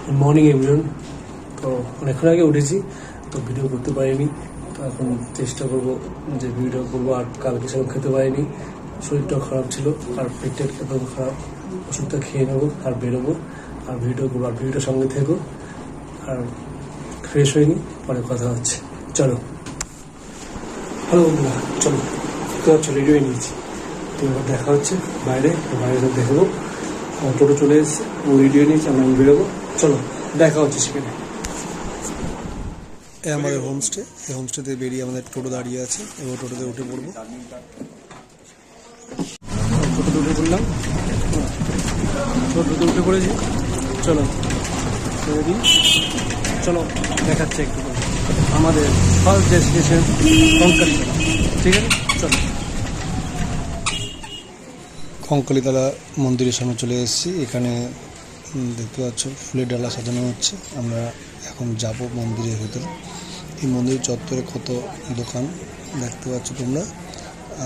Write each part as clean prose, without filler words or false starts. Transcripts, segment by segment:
Good morning everyone. তো অনেকক্ষণ আগে উঠেছি, তো ভিডিও করতে পারিনি। তো এখন চেষ্টা করবো যে ভিডিও করবো। আর কালকে সেরকম খেতে পারিনি, শরীরটাও খারাপ ছিল, আর পেটটা একদম খারাপ। ওষুধটা খেয়ে নেবো আর বেরোবো, আর ভিডিও করবো। আর ভিডিওটার সঙ্গে থেকো। আর ফ্রেশ হয়নি, পরে কথা হচ্ছে। চলো। হ্যালো বন্ধুরা, চলো। রেডি হয়ে নিয়েছি, তো এবার দেখা হচ্ছে বাইরে। বাইরে দেখবো, টোটো চলে এসেছে, ও রেডি হয়ে নিয়েছে, আমরা বেরোবো। চলো, দেখা হচ্ছে সেখানে। আমাদের হোমস্টে, এই হোমস্টেতে বেরিয়ে আমাদের টোটো দাঁড়িয়ে আছে, এবং টোটোতে উঠে পড়বো। টোটোতে উঠে পড়লাম, টোটোতে উঠে পড়েছি। চলো রেডি, চলো দেখাচ্ছে একটু করে আমাদের ফার্স্ট ডেস্টিনেশন কঙ্কালীতলা। ঠিক আছে, চলো। কঙ্কালীতলা মন্দিরের সামনে চলে এসেছি। এখানে দেখতে পাচ্ছ ফুলের ডালা সাজানো হচ্ছে। আমরা এখন যাব মন্দিরের ভেতরে। এই মন্দির চত্বরে কত দোকান দেখতে পাচ্ছ তোমরা।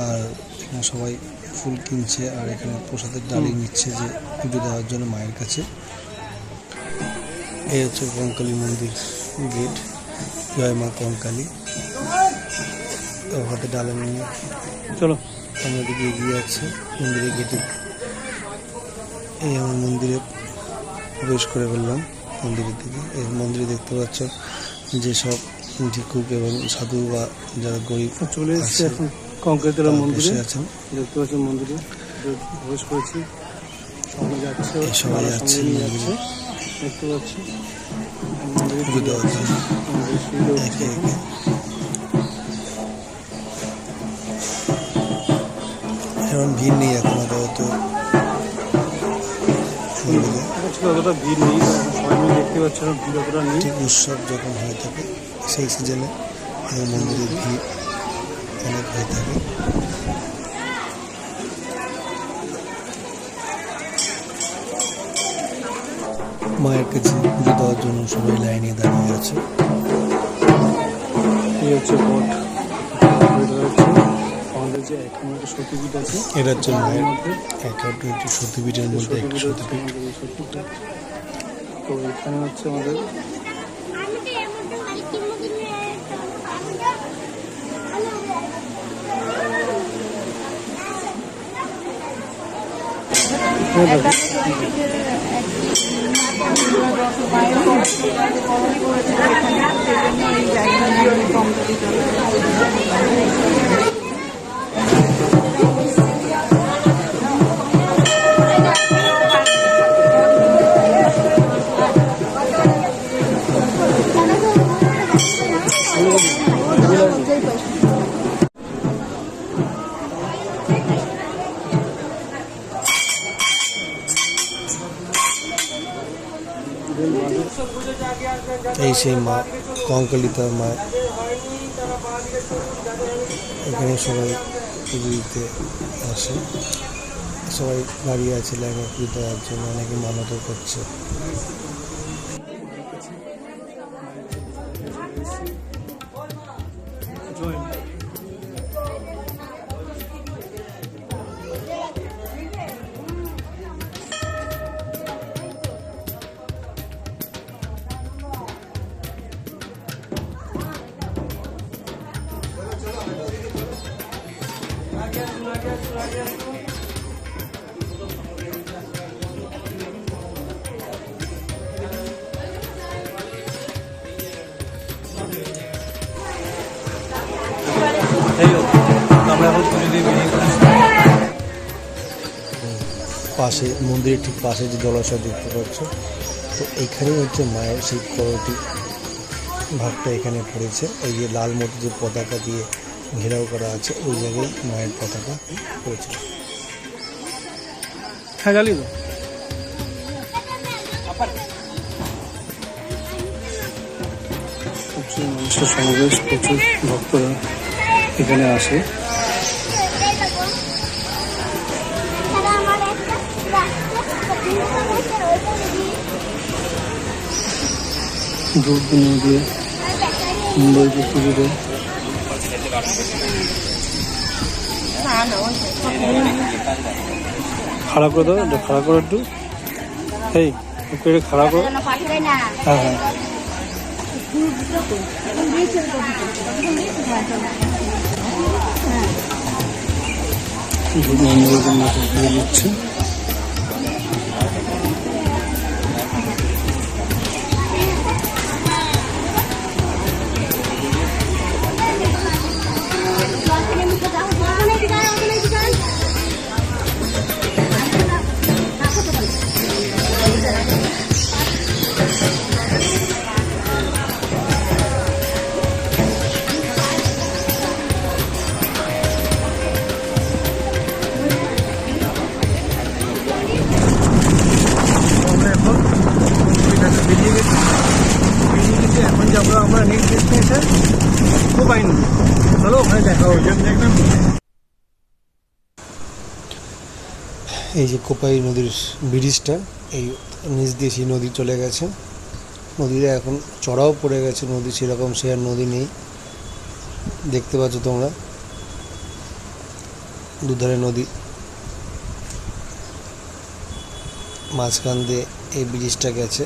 আর এখানে সবাই ফুল কিনছে, আর এখানে প্রসাদের ডালি নিচ্ছে যে পুজো দেওয়ার জন্য মায়ের কাছে। এই হচ্ছে কঙ্কালী মন্দির গেট। জয় মা কঙ্কালী। হাতে ডালা নিয়ে চলো আমরা দিকে এগিয়ে যাচ্ছে মন্দিরের গেটে। এই আমার মন্দিরে প্রবেশ করে বললাম মন্দিরের দিকে। এই মন্দিরে দেখতে পাচ্ছ যেসব ভিক্ষুক এবং সাধু বা যারা গরিব চলে এসেছে এখন কঙ্কালীতলা মন্দিরে। আছেন, দেখতে পাচ্ছেন মন্দিরে প্রবেশ করেছি। সবাই যাচ্ছে, সবাই যাচ্ছে মন্দিরে দেখতে পাচ্ছি পুজো দেওয়ার জন্য একে একে। এখন ভিড় নেই এখন আপাতত অতটা ভিড় নেই, সবাই মিলে দেখতে পাচ্ছি না, ভিড় অতটা নেই। ঠিক উৎসব যখন হয়ে থাকে সেই সিজনে মন্দিরে ভিড় অনেক হয়ে থাকে। মায়ের কাছে পুজো দেওয়ার জন্য সবাই লাইনে দাঁড়িয়ে আছে। এই হচ্ছে বট, আমাদের যে এখন সতীপীঠ আছে, এটা হচ্ছে মায়ের একটি সতীপীঠের মধ্যে একটি সতীপীঠ। তো এখানে হচ্ছে আমাদের এই সেই মা কঙ্কালীতলা মা। এখানে সবাই পুজো দিতে আসে, সবাই দাঁড়িয়ে আছে লাইনে পুজো দেওয়ার জন্য। অনেকে মানতও করছে। আমরা এখন পুজো দিয়ে বেরিয়ে পড়েছি। পাশে মন্দিরের ঠিক পাশে যে জলাশয় দেখতে পাচ্ছ, তো এইখানেই হচ্ছে মায়ের সেই করটি ভাগটা এখানে পড়েছে। এই যে লাল মতো যে পতাকা দিয়ে ঘেরাও করা আছে, ওই জায়গায় মায়ের পতাকা পড়েছে। হ্যাঁ, জানি তো। প্রচুর মানুষের সমাবেশ, প্রচুর ভক্তরা এখানে আসে। ধূপ দিয়ে সুন্দরকে পুজো দেয়। খারাপ করে দাও, খারাপ করে একটু। এই একটু এটা খারাপ করো। হ্যাঁ হ্যাঁ দিচ্ছে। এখন যাবো আমরা নেক্সট ডেস্টিনেশন কোপাই নদী। চলো ওখানে দেখা হবে। এই যে কোপাই নদীর ব্রিজটা, এই নিচ দিয়ে সেই নদী চলে গেছে। নদীটা এখন চড়াও পড়ে গেছে, নদী সেরকম সে আর নদী নেই, দেখতে পাচ্ছ তোমরা দুধারে নদী, মাঝখান দিয়ে এই ব্রিজটা গেছে।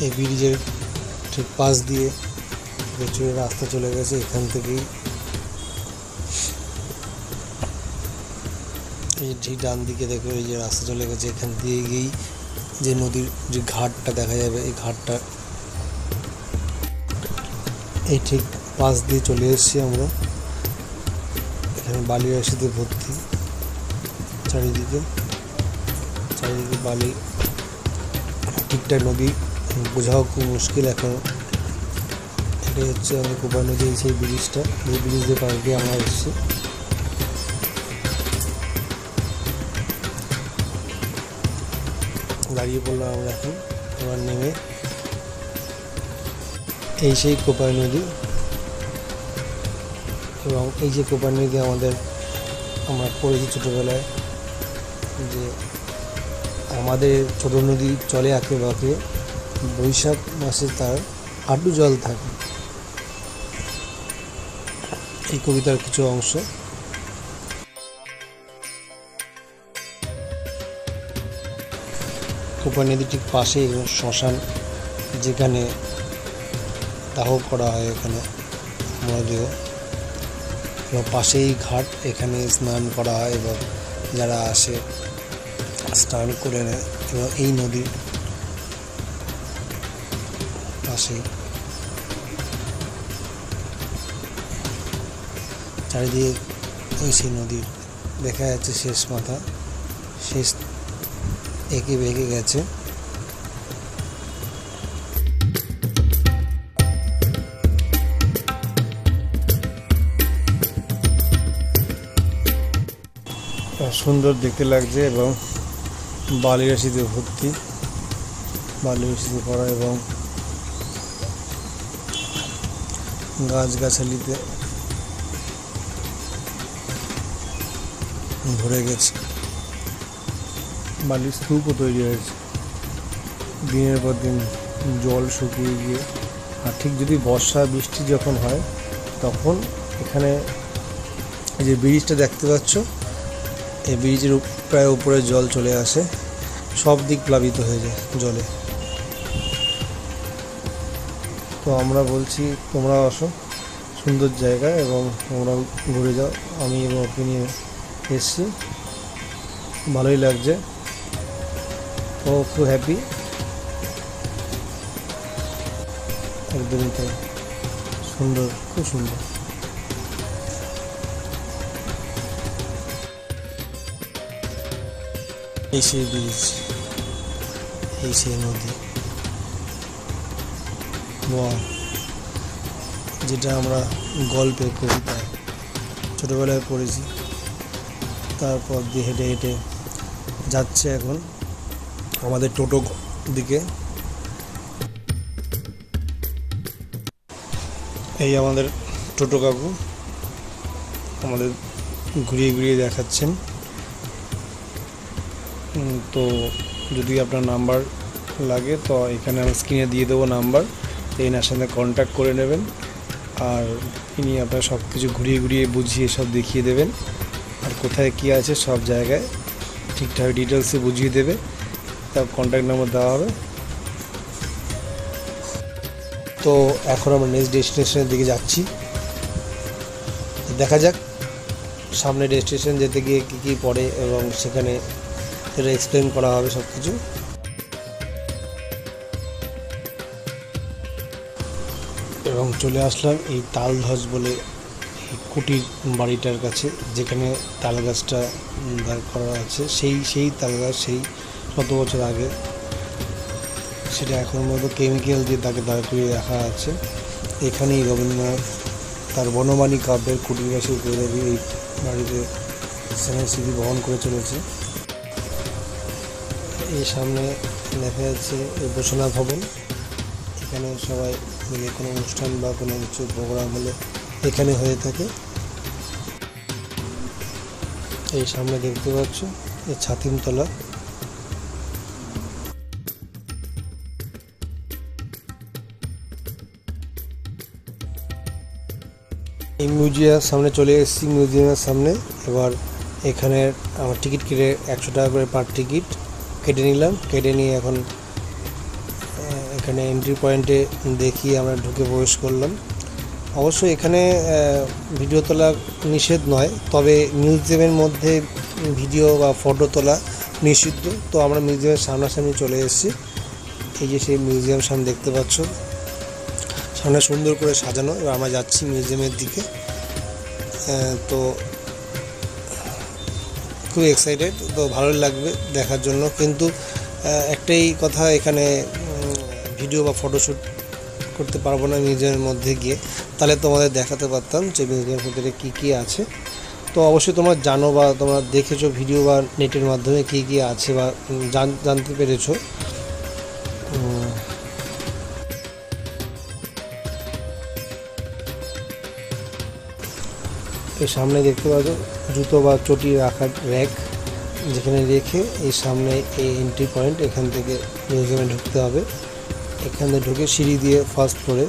এই ব্রিজের ঠিক পাশ দিয়ে প্রচুর রাস্তা চলে গেছে, এখান থেকেই এই যে ডান দিকে দেখো এই যে রাস্তা চলে গেছে, এখান দিয়ে গিয়েই যে নদীর যে ঘাটটা দেখা যাবে, এই ঘাটটা এই ঠিক পাশ দিয়ে চলে এসেছি আমরা। এখানে বালি রাশিতে ভর্তি, চারিদিকে বালি, ঠিকঠাক নদী বোঝাও খুব মুশকিল এখন। এটাই হচ্ছে আমাদের কোপাই নদী, সেই ব্রিজটা, এই ব্রিজ দিয়ে পাশ দিয়ে আমরা এসেছি। দাঁড়িয়ে পড়লাম আমরা এখন, এবার নেমে এই সেই কোপাই নদী। এবং এই যে কোপাই নদী আমরা পড়েছি ছোটোবেলায়, যে আমাদের ছোটো নদী চলে আঁকে বাঁকে, বৈশাখ মাসে তার হাঁটু জল থাকে। এই কবিতার কিছু অংশ। কোপাই নদীর ঠিক পাশে শ্মশান, যেখানে দাহ করা হয় এখানে মরদেহ, এবং পাশেই ঘাট, এখানে স্নান করা হয় এবং যারা আসে স্নান করে নেয়। এবং এই নদীর পাশেই চারিদিকে ওই সেই নদীর দেখা যাচ্ছে শেষ মাথা, শেষ এঁকে বেঁকে গেছে। সুন্দর দেখতে লাগছে এবং বালি রাশিতে ভর্তি, বালি রাশিতে পড়া এবং গাছগাছালিতে ভরে গেছে। বালির স্তূপও তৈরি হয়েছে, দিনের পর দিন জল শুকিয়ে গিয়ে। আর ঠিক যদি বর্ষা বৃষ্টি যখন হয়, তখন এখানে এই যে ব্রিজটা দেখতে পাচ্ছ, এই ব্রিজের প্রায় উপরে জল চলে আসে, সব দিক প্লাবিত হয়ে যায় জলে। তো আমরা বলছি তোমরা আসো, সুন্দর জায়গা এবং তোমরা ঘুরে যাও। আমি এবং ওকে নিয়ে এসছি, ভালোই লাগছে, ও খুব হ্যাপি। একদমই তাই, সুন্দর, খুব সুন্দর। এই সেই ব্রিজ, এই সেই নদী, যেটা আমরা গল্পে কবিতায় ছোটোবেলায় পড়েছি। তারপর দিয়ে হেঁটে হেঁটে যাচ্ছে এখন আমাদের টোটো দিকে। এই আমাদের টোটো কাকু আমাদের ঘুরিয়ে ঘুরিয়ে দেখাচ্ছেন। তো যদি আপনার নাম্বার লাগে তো এখানে আমি স্ক্রিনে দিয়ে দেবো নাম্বার, এই নার সাথে কন্ট্যাক্ট করে নেবেন আর ইনি আপনার সব কিছু ঘুরিয়ে ঘুরিয়ে বুঝিয়ে সব দেখিয়ে দেবেন, আর কোথায় কী আছে সব জায়গায় ঠিকঠাক ডিটেলসে বুঝিয়ে দেবে। তার কন্ট্যাক্ট নাম্বার দেওয়া হবে। তো এখন আমরা নেক্সট ডেস্টিনেশনের দিকে যাচ্ছি, দেখা যাক সামনে ডেস্টিনেশন যেতে গিয়ে কী কী পড়ে এবং সেখানে সেটা এক্সপ্লেন করা হবে সব কিছু। এবং চলে আসলাম এই তালধ্বজ বলে এই কুটির বাড়িটার কাছে, যেখানে তাল গাছটা দাঁড় করা আছে। সেই তাল গাছ সেই শত বছর আগে, সেটা এখন মতো কেমিক্যাল দিয়ে তাকে দাঁড় করিয়ে রাখা আছে। এখানেই রবীন্দ্রনাথ তার বনবাণী কাব্যের কুটিরবাসী উপরে দাঁড়িয়ে এই বাড়িতে স্মৃতি বহন করে চলেছে। এই সামনে দেখা যাচ্ছে এই ঘোষণা ভবন, এখানে সবাই মিলে কোনো অনুষ্ঠান বা কোনো কিছু প্রোগ্রাম হলে এখানে হয়ে থাকে। এই সামনে দেখতে পাচ্ছ এই ছাতিমতলা। এই মিউজিয়ামের সামনে চলে এসেছি, মিউজিয়ামের সামনে। এবার এখানে আমার টিকিট কেটে 100 টাকা করে পার টিকিট কেটে নিলাম। কেটে নিয়ে এখন এখানে এন্ট্রি পয়েন্টে দেখিয়ে আমরা ঢুকে প্রবেশ করলাম। অবশ্যই এখানে ভিডিও তোলা নিষেধ নয়, তবে মিউজিয়ামের মধ্যে ভিডিও বা ফটো তোলা নিষিদ্ধ। তো আমরা মিউজিয়ামের সামনাসামনি চলে এসেছি। এই যে সেই মিউজিয়াম সামনে দেখতে পাচ্ছ, সামনে সুন্দর করে সাজানো। এবার আমরা যাচ্ছি মিউজিয়ামের দিকে। তো খুব এক্সাইটেড, তো ভালো লাগবে দেখার জন্য। কিন্তু একটাই কথা, এখানে ভিডিও বা ফটোশ্যুট করতে পারবো না মিউজিয়ামের মধ্যে গিয়ে, তাহলে তোমাদের দেখাতে পারতাম যে মিউজিয়ামের ভিতরে কী কী আছে। তো অবশ্যই তোমরা জানো বা তোমরা দেখেছো ভিডিও বা নেটের মাধ্যমে কী কী আছে বা জানতে পেরেছো। এই সামনে দেখতে পাচ্ছ জুতো বা চটি রাখার র্যাক, যেখানে রেখে এই সামনে এই এন্ট্রি পয়েন্ট, এখান থেকে মিউজিয়ামে ঢুকতে হবে। এখানে ঢুকে সিঁড়ি দিয়ে ফার্স্ট ফ্লোরে।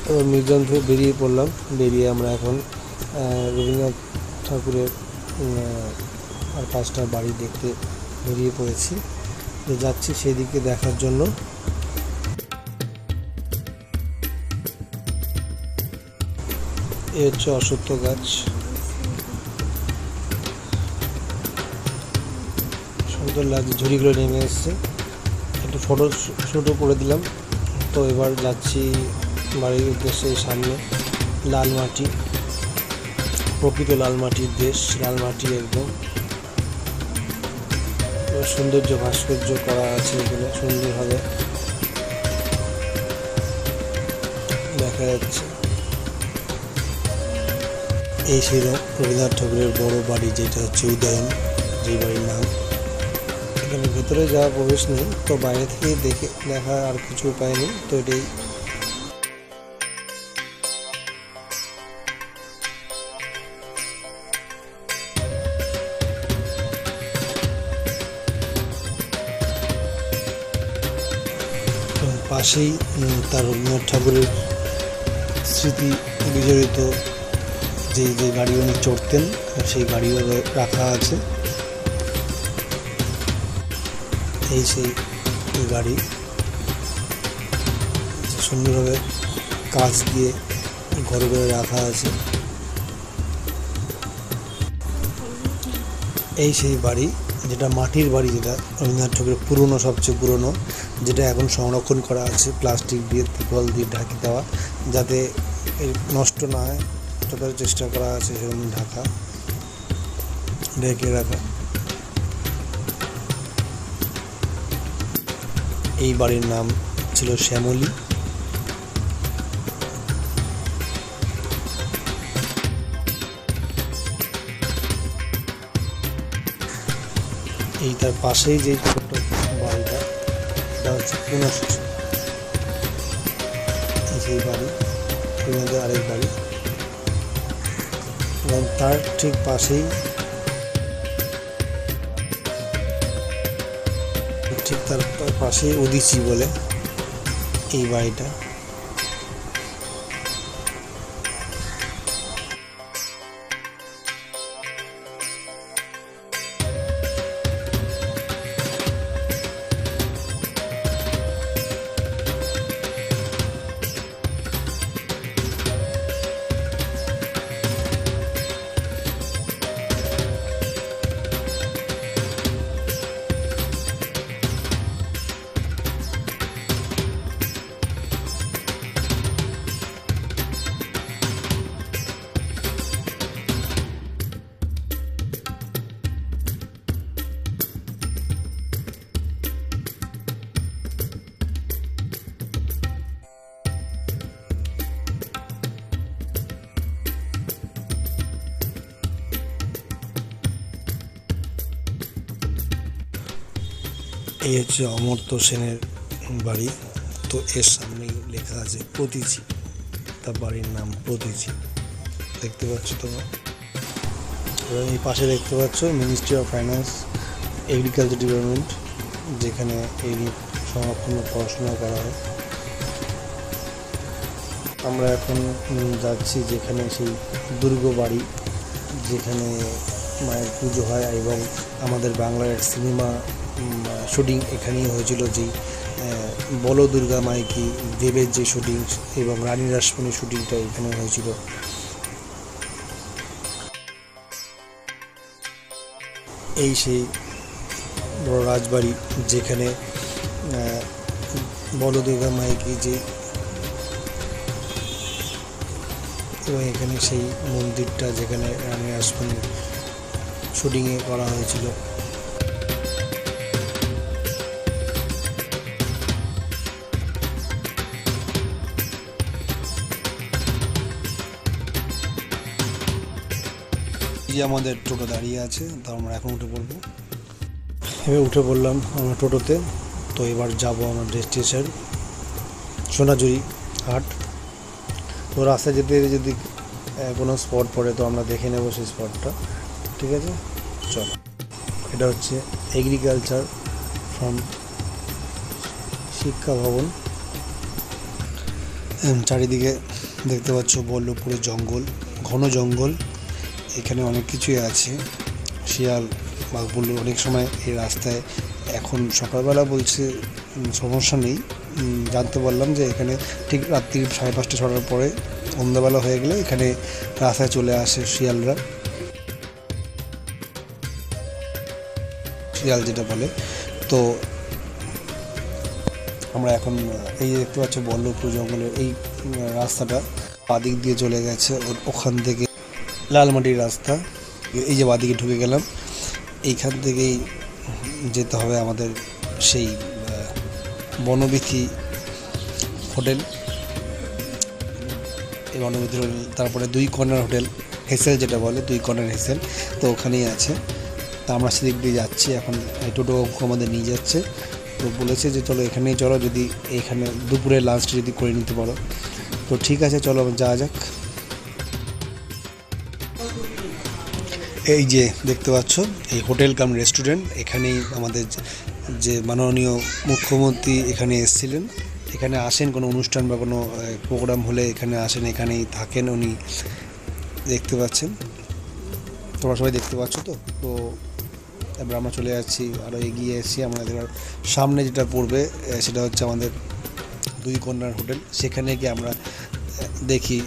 এবার মিউজিয়াম থেকে বেরিয়ে পড়লাম। বেরিয়ে আমরা এখন রবীন্দ্রনাথ ঠাকুরের আর 5টা বাড়ি দেখতে বেরিয়ে পড়েছি, যাচ্ছি সেদিকে দেখার জন্য। এ হচ্ছে অশ্বত্থ গাছ, সুন্দর লাগছে, ঝুড়িগুলো নেমে এসছে। একটু ফটো শ্যুটও করে দিলাম। তো এবার যাচ্ছি বাড়ির উদ্দেশ্যে। সামনে লাল মাটি, প্রকৃত লাল মাটির দেশ, লাল মাটি একদম সৌন্দর্য ভাস্কর্য করা আছে। এগুলো সুন্দরভাবে দেখা যাচ্ছে। এই সেই রবীন্দ্রনাথ ঠাকুরের বড় বাড়ি, যেটা হচ্ছে উদয়ন, যে বাড়ির নাম। এখানে ভেতরে যাওয়া প্রবেশ নেই, তো বাইরে থেকেই দেখে দেখা আর কিছু উপায় নেই। তো এটাই পাশেই তার রবীন্দ্রনাথ ঠাকুরের স্মৃতি বিজড়িত যে যে গাড়ি উনি চড়তেন সেই গাড়িও রাখা আছে। এই সেই গাড়ি সুন্দরভাবে কাঁচ দিয়ে ঘরে ঘরে রাখা আছে। এই সেই বাড়ি, যেটা মাটির বাড়ি, যেটা রবীন্দ্রনাথ ঠাকুরের পুরনো, সবচেয়ে পুরনো, যেটা এখন সংরক্ষণ করা আছে প্লাস্টিক দিয়ে, ত্রিপল দিয়ে ঢাকি দেওয়া, যাতে নষ্ট না হয় যতটা চেষ্টা করা আছে সেরকম ঢেকে রাখা। এই বাড়ির নাম ছিল শ্যামলী। এই তার পাশেই যে ছোট্ট বাড়িটা, এটা হচ্ছে পুনশ্চ। সেই বাড়ি পুনদের আরেক বাড়ি, এবং তার ঠিক পাশেই ঠিক তার পাশে উদিচি বলে এই বাড়িটা। এই হচ্ছে অমর্ত্য সেনের বাড়ি। তো এর সামনেই লেখা আছে প্রতীচি, তার বাড়ির নাম প্রতীচি, দেখতে পাচ্ছ তোমরা। এবং এই পাশে দেখতে পাচ্ছ ministry of finance agriculture department, যেখানে এই সংরক্ষণ পড়াশোনা করা হয়। আমরা এখন যাচ্ছি যেখানে সেই দুর্গ বাড়ি, যেখানে মায়ের পুজো হয় এবং আমাদের বাংলার এক সিনেমা শুটিং এখানেই হয়েছিল, যেই বলো দুর্গা মাইকি দেবের যে শুটিং এবং রানী রাসমণির শুটিংটা এখানে হয়েছিল। এই সেই বড় রাজবাড়ি যেখানে বলো দুর্গা মাইকি যে, এবং এখানে সেই মন্দিরটা যেখানে রানী রাসমণির শুটিংয়ে করা হয়েছিল। যে আমাদের টোটো দাঁড়িয়ে আছে, তো আমরা এখন উঠে পড়বো। এবার উঠে পড়লাম আমরা টোটোতে। তো এবার যাব আমার ডেস্টিনেশন সোনাঝুরি হাট। তো রাস্তায় যেতে যদি কোনো স্পট পড়ে তো আমরা দেখে নেবো সেই স্পটটা, ঠিক আছে? চলো, এটা হচ্ছে এগ্রিকালচার ফার্ম শিক্ষা ভবন। চারিদিকে দেখতে পাচ্ছ বল্লভপুরে জঙ্গল, ঘন জঙ্গল, এখানে অনেক কিছুই আছে, শিয়াল বাঘ বলল অনেক সময় এই রাস্তায়। এখন সকালবেলা বলছে সমস্যা নেই, জানতে পারলাম যে এখানে ঠিক রাত্রি 5:30 6টার পরে সন্ধ্যাবেলা হয়ে গেলে এখানে রাস্তায় চলে আসে শিয়ালরা, শিয়াল যেটা বলে। তো আমরা এখন এই দেখতে পাচ্ছি বল্লভপুর জঙ্গলের এই রাস্তাটা বাদিক দিয়ে চলে গেছে, ওখান থেকে লালমাটির রাস্তা, এই যে বাদিকে ঢুকে গেলাম, এইখান থেকেই যেতে হবে আমাদের সেই বনবিথি হোটেল। এই বনবিথি হোটেল, তারপরে 2 কর্নার হোটেল, হেসেল যেটা বলে 2 কর্নার হেসেল, তো ওখানেই আছে। তা আমরা সেদিক দিয়ে যাচ্ছি এখন, এই টোটো আমাদের নিয়ে যাচ্ছে। তো বলেছে যে চলো এখানেই চলো, যদি এখানে দুপুরে লাঞ্চটা যদি করে নিতে পারো। তো ঠিক আছে, চলো যাওয়া যাক। এই যে দেখতে পাচ্ছ এই হোটেল কাম রেস্টুরেন্ট, এখানেই আমাদের যে মাননীয় মুখ্যমন্ত্রী এখানে এসেছিলেন, এখানে আসেন কোনো অনুষ্ঠান বা কোনো প্রোগ্রাম হলে এখানে আসেন, এখানেই থাকেন উনি, দেখতে পাচ্ছেন তোমরা সবাই দেখতে পাচ্ছ। তো তো এবার আমরা চলে যাচ্ছি, আরও এগিয়ে এসেছি। আমাদের সামনে যেটা পড়বে সেটা হচ্ছে আমাদের 2 কর্নার হোটেল, সেখানে গিয়ে আমরা দেখি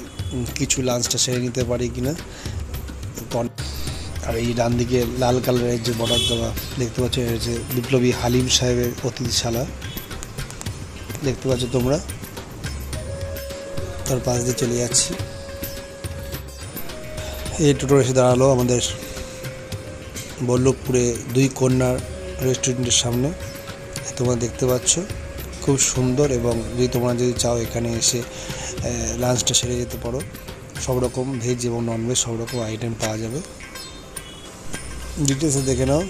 কিছু লাঞ্চটা সেরে নিতে পারি কিনা। আর এই ডান দিকে লাল কালারের যে বর্ডার দেওয়া দেখতে পাচ্ছ, এটা হচ্ছে বিপ্লবী হালিম সাহেবের অতিথিশালা, দেখতে পাচ্ছ তোমরা। তার পাশ দিয়ে চলে যাচ্ছি, এই টোটো এসে দাঁড়ালো আমাদের বল্লভপুরে 2 কর্নার রেস্টুরেন্টের সামনে। তোমরা দেখতে পাচ্ছ খুব সুন্দর, এবং যদি তোমরা যদি চাও এখানে এসে লাঞ্চটা সেরে যেতে পারো, সব রকম ভেজ এবং ননভেজ সব রকম আইটেম পাওয়া যাবে। ডিটেলসে দেখে নাও,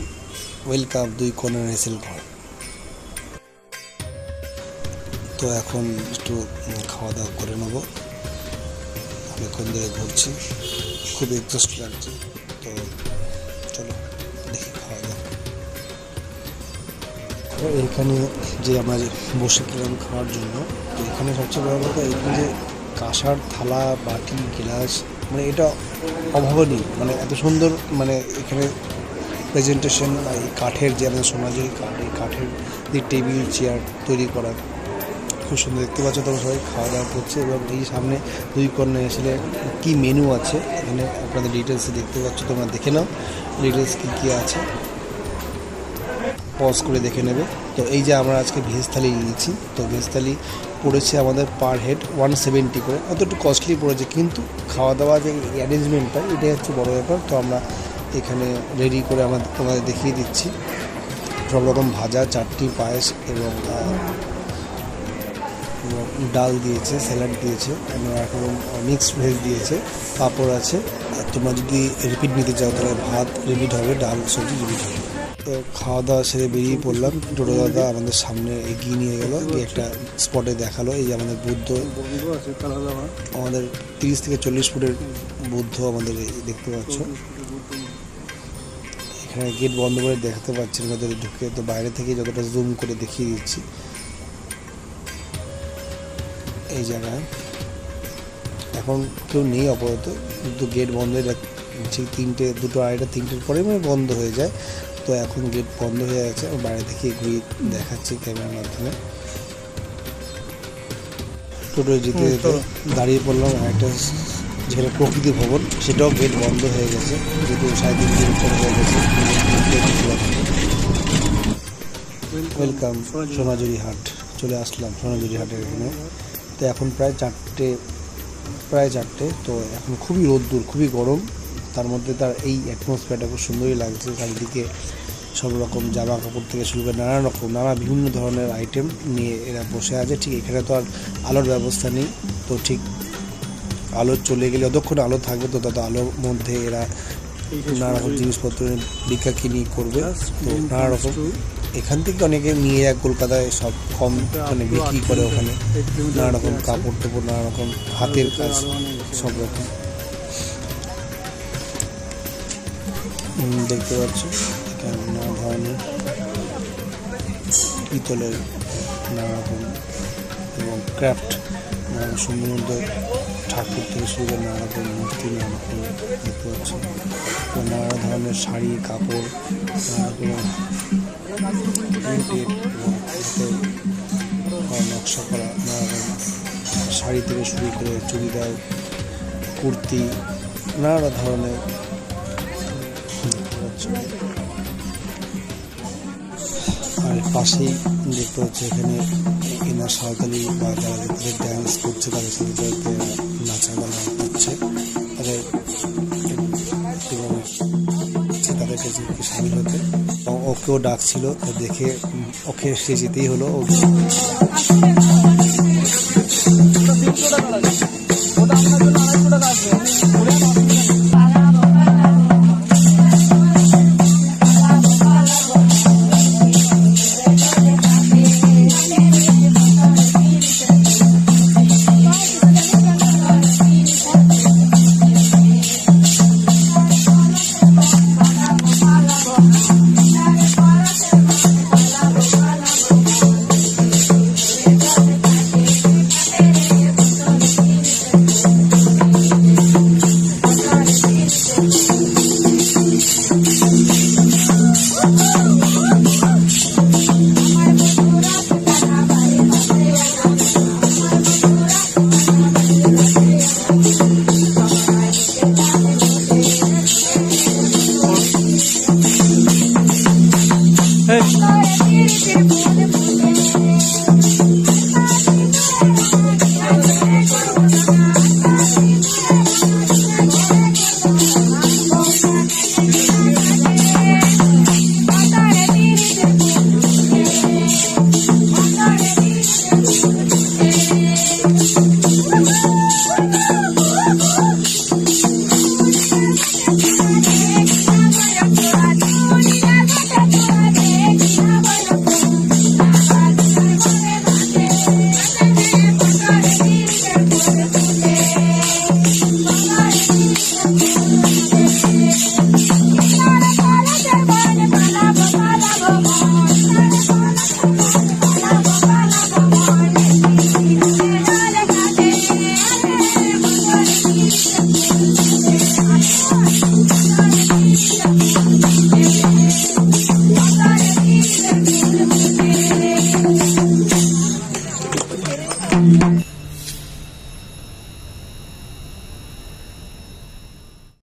ওয়েলকাম 2 কর্নার হেসেল ঘর। তো এখন একটু খাওয়া দাওয়া করে নেবো, অনেকক্ষণ ধরে ঘুরছি, খুব এক্সস্ট লাগছে। তো চলো দেখি খাওয়া দাওয়া। তো এইখানে যে আমরা যে বসেছিলাম খাওয়ার জন্য, তো এখানে সবচেয়ে বড় কথা এখানে যে কাঁসার থালা বাটি গ্লাস মানে এটা অভাবনীয়, মানে এত সুন্দর, মানে এখানে প্রেজেন্টেশন বা এই কাঠের যে আমাদের সোনাঝুরি কাঠ, এই কাঠের যে টেবিল চেয়ার তৈরি করা খুব সুন্দর। দেখতে পাচ্ছ তোমরা সবাই খাওয়া দাওয়া করছে এবং এই সামনে দুই কর্ণে এসে কী মেনু আছে এখানে আপনাদের ডিটেলসে দেখতে পাচ্ছ, তোমরা দেখে নাও ডিটেলস কী কী আছে, পজ করে দেখে নেবে। তো এই যে আমরা আজকে ভেজ থালি নিয়েছি, তো ভেজ থালি পড়েছে আমাদের পার হেড 170 করে, অত একটু কস্টলি পড়েছে, কিন্তু খাওয়া দাওয়া যে অ্যারেঞ্জমেন্টটা এটাই হচ্ছে বড় ব্যাপার। তো আমরা এখানে রেডি করে তোমাদের দেখিয়ে দিচ্ছি সব রকম ভাজা, চাটনি, পায়েস এবং ডাল দিয়েছে, স্যালাড দিয়েছে, এখন মিক্সড ভেজ দিয়েছে, পাঁপড় আছে। আর তোমরা যদি রিপিট নিতে চাও তাহলে ভাত রিপিট হবে, ডাল সবজি রিপিট হবে। তো খাওয়া দাওয়া সেরে বেরিয়ে পড়লাম। টোটো দাদা আমাদের সামনে এগিয়ে নিয়ে গেল, গিয়ে একটা স্পটে দেখালো এই যে আমাদের বুদ্ধ, আমাদের 30 থেকে 40 ফুটের বুদ্ধ আমাদের দেখতে পাচ্ছ। এখানে গেট বন্ধ করে দেখাতে পাচ্ছি না ভেতরে ঢুকে, তো বাইরে থেকে যতটা জুম করে দেখিয়ে দিচ্ছি। এই জায়গায় এখন কেউ নেই আপাতত, কিন্তু গেট বন্ধ হয়ে যাচ্ছে 3টে, 2টো 2:30 3টের পরে মানে বন্ধ হয়ে যায়। তো এখন গেট বন্ধ হয়ে গেছে, বাইরে থেকে ঘুরিয়ে দেখাচ্ছি ক্যামেরার মাধ্যমে। টোটো যেতে যেতে দাঁড়িয়ে পড়লাম একটা যেখানে প্রকৃতি ভবন, সেটাও গেট বন্ধ হয়ে গেছে, যেহেতু 3.5 উপর হয়ে গেছে। ওয়েলকাম সোনাঝুরি হাট, চলে আসলাম সোনাঝুরি হাটের এখানে। তো এখন প্রায় চারটে, তো এখন খুবই রোদ্দুর, খুবই গরম, তার মধ্যে তার এই অ্যাটমসফিয়ারটা খুব সুন্দরই লাগছে। চারিদিকে সব রকম জামা কাপড় থেকে শুরু করে নানা বিভিন্ন ধরনের আইটেম নিয়ে এরা বসে আছে। ঠিক এখানে তো আর আলোর ব্যবস্থা নেই, তো ঠিক আলো চলে গেলে যতক্ষণ আলো থাকবে তো তত আলোর মধ্যে এরা নানা রকম জিনিসপত্র বিক্রি কিনি করবে। তো নানা রকম এখান থেকে অনেকে নিয়ে যায় কলকাতায়, সব কম মানে বিক্রি করে ওখানে, নানা রকম কাপড় টাপড়, নানা রকম হাতের কাজ, সব রকম দেখতে পাচ্ছ। এখানে নানা ধরনের পিতলের নানা রকম এবং ক্রাফট, নানা সুন্দর সুন্দর ঠাকুর থেকে শুরু করে নানা রকম মূর্তি, নানা রকম দেখতে পাচ্ছি। নানা ধরনের শাড়ি, কাপড়, নানা রকম প্রিন্টেড এবং নকশা করা নানা রকম শাড়ি থেকে শুরু করে চুড়িদার, কুর্তি, নানা ধরনের দেখতে পাচ্ছি। আর পাশেই দেখতে পাচ্ছি এখানে এনার সাঁওতালি বা যারা ড্যান্স করছে তাদের সাথে নাচা গানা করছে, তাদেরকে সামিল হতে। ওকেও ডাকছিল, তো দেখে ওকে সে যেতেই হলো। Hey!